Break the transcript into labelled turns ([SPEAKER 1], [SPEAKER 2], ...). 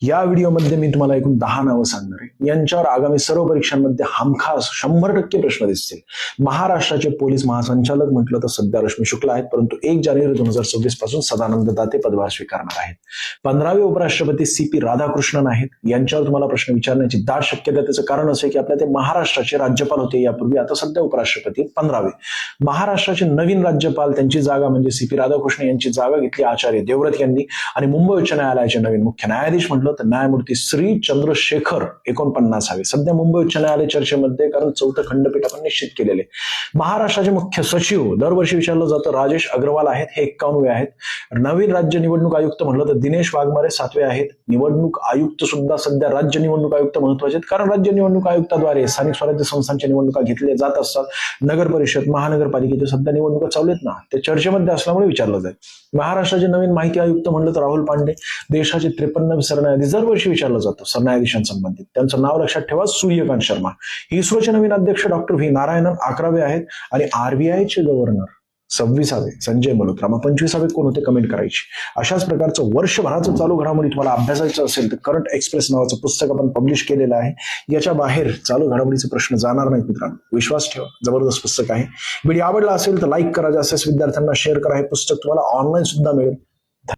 [SPEAKER 1] या व्हिडिओमध्ये मी तुम्हाला एकूण 10 नावं सांगणार आहे. यांच्यावर आगामी सर्व परीक्षांमध्ये हमखास 100% प्रश्न दिसतील. महाराष्ट्राचे पोलीस महासंचालक म्हटलं तर सध्या रश्मी शुक्ला आहेत, परंतु 1 जानेवारी 2026 पासून सदानंद दाते पदभार स्वीकारणार आहेत. 15वे उपराष्ट्रपती CP राधाकृष्णन आहेत. यांच्यावर तुम्हाला प्रश्न विचारण्याची दाट शक्यता. त्याचं कारण असं आहे की आपल्या ते महाराष्ट्राचे राज्यपाल होते यापूर्वी, आता सध्या उपराष्ट्रपती 15वे. महाराष्ट्राचे नवीन राज्यपाल, त्यांची जागा म्हणजे CP राधाकृष्णन यांची जागा घेतली आचार्य देवव्रत यांनी. आणि मुंबई उच्च न्यायालयाचे नवीन मुख्य न्यायाधीश म्हटलं तर न्यायमूर्ती श्री चंद्रशेखर 49 सध्या मुंबई उच्च न्यायालय चर्चेमध्ये, कारण 4थं खंडपीठ आपण निश्चित केलेले. महाराष्ट्राचे मुख्य सचिव दरवर्षी विचारलं जातं राजेश अग्रवाल आहेत, हे 51वे आहेत. नवीन राज्य निवडणूक आयुक्त म्हटलं तर दिनेश वाघमारे 7वे आहेत. निवडणूक आयुक्त सुद्धा सध्या राज्य निवडणूक आयुक्त महत्वाचे आहेत, कारण राज्य निवडणूक आयुक्ताद्वारे स्थानिक स्वराज्य संस्थांच्या निवडणुका घेतल्या जात असतात. नगर परिषद, महानगरपालिकेच्या सध्या निवडणुका चालू आहेत ना, ते चर्चेमध्ये असल्यामुळे विचारलं जाईल. महाराष्ट्राचे नवीन माहिती आयुक्त म्हणलं तर राहुल पांडे, देशाचे 53वे सरन्यायाधीश दरवर्षी विचारलं जातं सरन्यायाधीशांसंबंधित. त्यांचं नाव लक्षात ठेवा, सूर्यकांत शर्मा. इस्रोचे नवीन अध्यक्ष डॉक्टर व्ही नारायणन 11वे आहेत. आणि RBIचे गव्हर्नर 26वे संजय मल्होत्रा. 25वे कोण होते कमेंट करायची. अशाच प्रकारचं वर्षभराचं चालू घडामोडी तुम्हाला अभ्यासायचं असेल तर करंट एक्सप्रेस नावाचं पुस्तक आपण पब्लिश केलेलं आहे. याच्या बाहेर चालू घडामोडीचे प्रश्न जाणार नाहीत मित्रांनो, विश्वास ठेवा. जबरदस्त पुस्तक आहे. व्हिडिओ आवडला असेल तर लाईक करा, जास्तीत विद्यार्थ्यांना शेअर करा. हे पुस्तक तुम्हाला ऑनलाईन सुद्धा मिळेल.